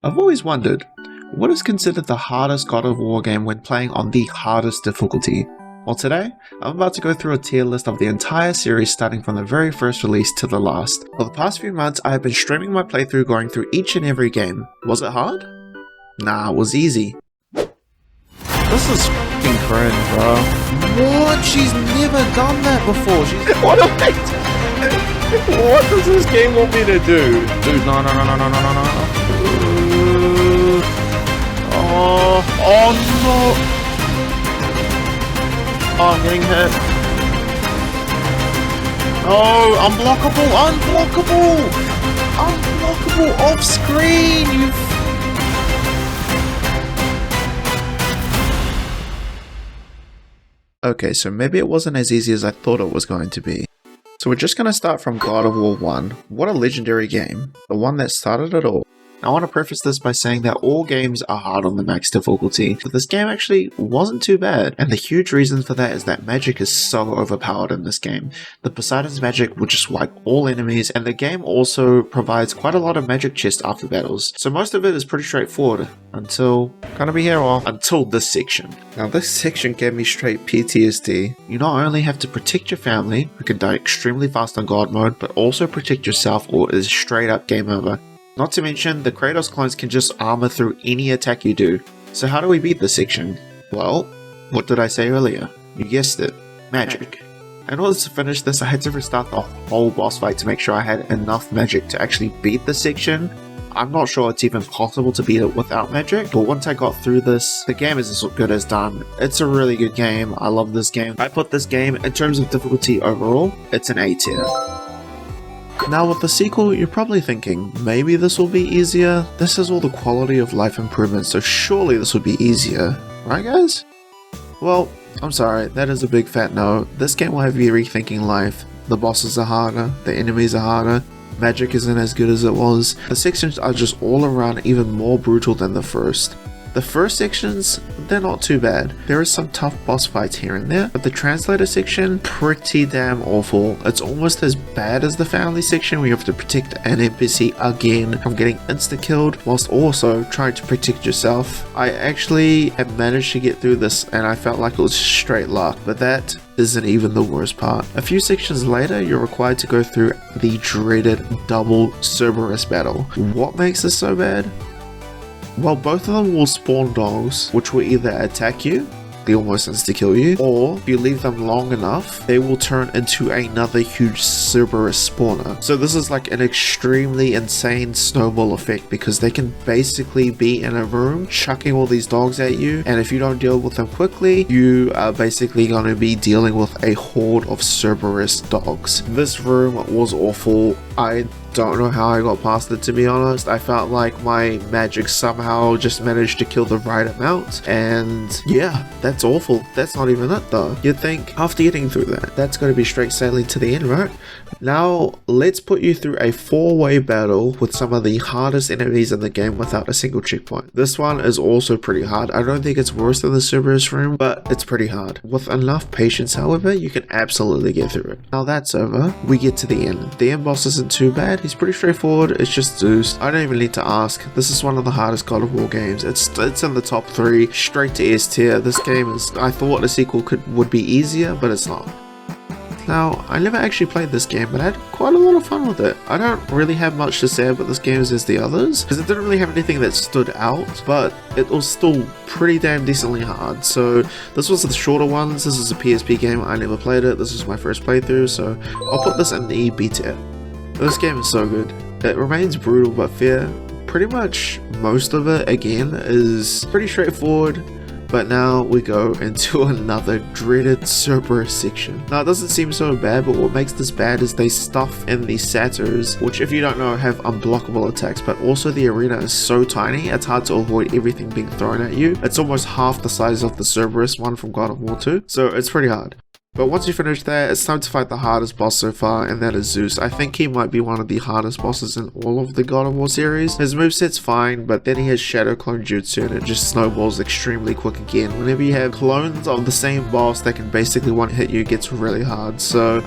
I've always wondered, what is considered the hardest God of War game when playing on the hardest difficulty? Well, today, I'm about to go through a tier list of the entire series starting from the very first release to the last. For the past few months, I have been streaming my playthrough going through each and every game. Was it hard? Nah, it was easy. This is f***ing cringe, bro. What? She's never done that before. What What does this game want me to do? Dude, no. Oh no! Oh, I'm getting hit. Oh, unblockable off screen. Okay, so maybe it wasn't as easy as I thought it was going to be. So we're just going to start from God of War 1. What a legendary game. The one that started it all. I want to preface this by saying that all games are hard on the max difficulty, but this game actually wasn't too bad, and the huge reason for that is that magic is so overpowered in this game. The Poseidon's magic will just wipe all enemies, and the game also provides quite a lot of magic chests after battles, so most of it is pretty straightforward, until this section. Now this section gave me straight PTSD. You not only have to protect your family, who can die extremely fast on God mode, but also protect yourself or it is straight up game over. Not to mention, the Kratos clones can just armor through any attack you do. So how do we beat this section? Well, what did I say earlier? You guessed it, magic. In order to finish this, I had to restart the whole boss fight to make sure I had enough magic to actually beat the section. I'm not sure it's even possible to beat it without magic, but once I got through this, the game is as good as done. It's a really good game, I love this game. I put this game, in terms of difficulty overall, it's an A tier. Now with the sequel, you're probably thinking, maybe this will be easier? This has all the quality of life improvements, so surely this will be easier. Right guys? Well, I'm sorry, that is a big fat no. This game will have you rethinking life. The bosses are harder, the enemies are harder, magic isn't as good as it was. The sections are just all around even more brutal than the first. The first sections, they're not too bad. There is some tough boss fights here and there, but the translator section, pretty damn awful. It's almost as bad as the family section where you have to protect an NPC again from getting insta-killed, whilst also trying to protect yourself. I actually have managed to get through this and I felt like it was straight luck, but that isn't even the worst part. A few sections later, you're required to go through the dreaded double Cerberus battle. What makes this so bad? Well, both of them will spawn dogs, which will either attack you, they almost insta-kill you, or if you leave them long enough, they will turn into another huge Cerberus spawner. So this is like an extremely insane snowball effect because they can basically be in a room chucking all these dogs at you, and if you don't deal with them quickly, you are basically going to be dealing with a horde of Cerberus dogs. This room was awful. I don't know how I got past it, to be honest. I felt like my magic somehow just managed to kill the right amount, and yeah, that's awful. That's not even it though. You'd think after getting through that, that's going to be straight sailing to the end, right? Now let's put you through a 4-way battle with some of the hardest enemies in the game without a single checkpoint. This one is also pretty hard. I don't think it's worse than the Cerberus room, but it's pretty hard. With enough patience, however, you can absolutely get through it. Now that's over, we get to the end. The end boss isn't too bad. He's pretty straightforward. It's just Zeus. I don't even need to ask. This is one of the hardest God of War games. It's in the top 3, straight to S tier. This game is, I thought a sequel would be easier, but it's not. Now, I never actually played this game, but I had quite a lot of fun with it. I don't really have much to say about this game as the others, because it didn't really have anything that stood out, but it was still pretty damn decently hard. So this was the shorter ones. This is a PSP game. I never played it. This was my first playthrough, so I'll put this in the B tier. This game is so good. It remains brutal but fair. Pretty much most of it, again, is pretty straightforward. But now we go into another dreaded Cerberus section. Now it doesn't seem so bad, but what makes this bad is they stuff in the satyrs, which if you don't know have unblockable attacks, but also the arena is so tiny, it's hard to avoid everything being thrown at you. It's almost half the size of the Cerberus one from God of War 2, so it's pretty hard. But once you finish that, it's time to fight the hardest boss so far, and that is Zeus. I think he might be one of the hardest bosses in all of the God of War series. His moveset's fine, but then he has Shadow Clone Jutsu and it just snowballs extremely quick again. Whenever you have clones of the same boss that can basically one-hit you, it gets really hard. So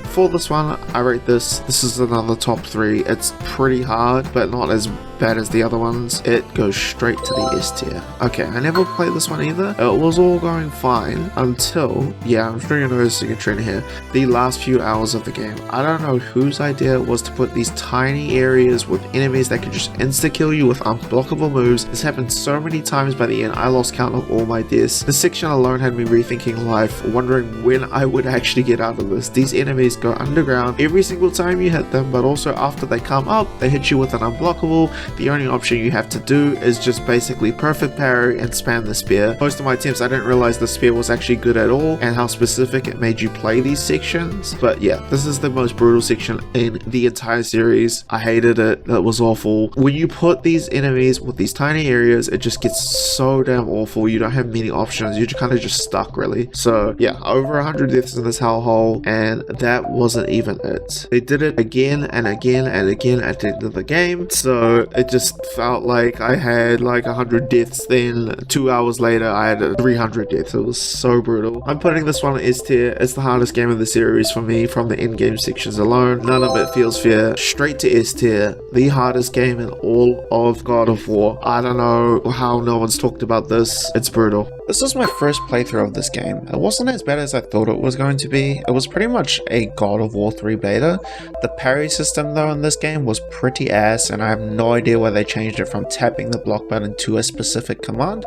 for this one, I rate this. This is another top 3. It's pretty hard, but not as bad as the other ones. It goes straight to the S tier. Okay, I never played this one either. It was all going fine until, yeah, I'm sure you're noticing a trend here, the last few hours of the game. I don't know whose idea it was to put these tiny areas with enemies that could just insta-kill you with unblockable moves. This happened so many times by the end, I lost count of all my deaths. This section alone had me rethinking life, wondering when I would actually get out of this. These enemies go underground every single time you hit them, but also after they come up, they hit you with an unblockable. The only option you have to do is just basically perfect parry and spam the spear. Most of my attempts, I didn't realize the spear was actually good at all and how specific it made you play these sections. But yeah, this is the most brutal section in the entire series. I hated it. It was awful. When you put these enemies with these tiny areas, it just gets so damn awful. You don't have many options. You're kind of just stuck, really. So yeah, over 100 deaths in this hellhole, and that wasn't even it. They did it again and again and again at the end of the game, so it just felt like I had like 100 deaths, then 2 hours later I had 300 deaths. It was so brutal. I'm putting this one on S tier. It's the hardest game of the series for me from the in-game sections alone. None of it feels fair. Straight to S tier. The hardest game in all of God of War. I don't know how no one's talked about this. It's brutal. This was my first playthrough of this game. It wasn't as bad as I thought it was going to be. It was pretty much a God of War 3 beta. The parry system though in this game was pretty ass, and I have no idea why they changed it from tapping the block button to a specific command.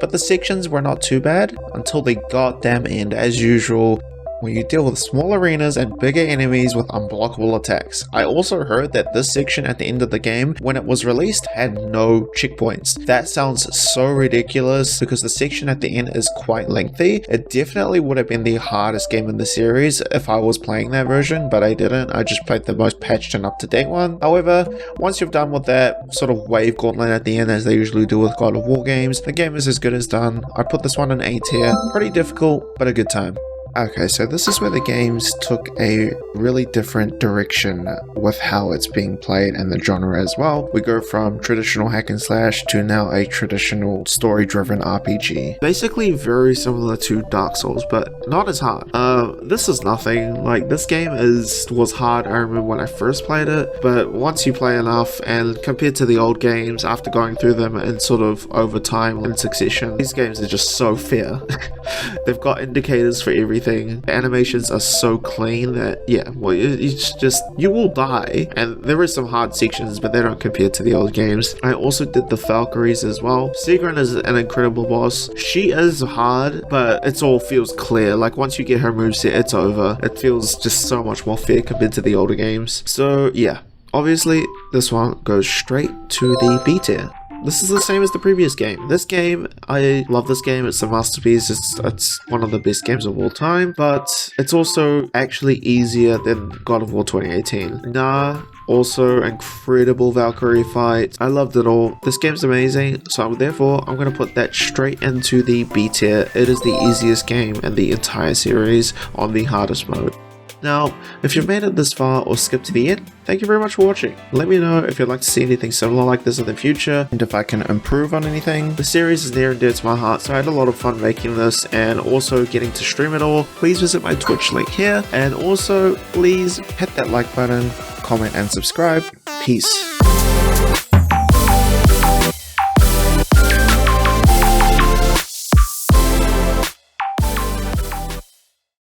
But the sections were not too bad until the goddamn end as usual, where you deal with small arenas and bigger enemies with unblockable attacks. I also heard that this section at the end of the game, when it was released, had no checkpoints. That sounds so ridiculous because the section at the end is quite lengthy. It definitely would have been the hardest game in the series if I was playing that version, but I didn't. I just played the most patched and up-to-date one. However, once you've done with that sort of wave gauntlet at the end, as they usually do with God of War games, the game is as good as done. I put this one in A tier. Pretty difficult, but a good time. Okay, so this is where the games took a really different direction with how it's being played and the genre as well. We go from traditional hack and slash to now a traditional story-driven RPG. Basically very similar to Dark Souls, but not as hard. This is nothing. Like, this game was hard, I remember when I first played it, but once you play enough, and compared to the old games, after going through them in sort of over time in succession, these games are just so fair. They've got indicators for everything. The animations are so clean that, yeah, well, you will die. And there is some hard sections, but they don't compare to the old games. I also did the Valkyries as well. Sigrun is an incredible boss. She is hard, but it all feels clear. Like, once you get her moveset, it's over. It feels just so much more fair compared to the older games. So, yeah. Obviously, this one goes straight to the B tier. This is the same as the previous game. This game, I love this game. It's a masterpiece. It's one of the best games of all time, but it's also actually easier than God of War 2018. Also incredible Valkyrie fight. I loved it all. This game's amazing, so therefore I'm going to put that straight into the B tier. It is the easiest game in the entire series on the hardest mode. Now, if you've made it this far or skipped to the end, thank you very much for watching. Let me know if you'd like to see anything similar like this in the future, and if I can improve on anything. The series is near and dear to my heart, so I had a lot of fun making this and also getting to stream it all. Please visit my Twitch link here, and also please hit that like button, comment and subscribe. Peace.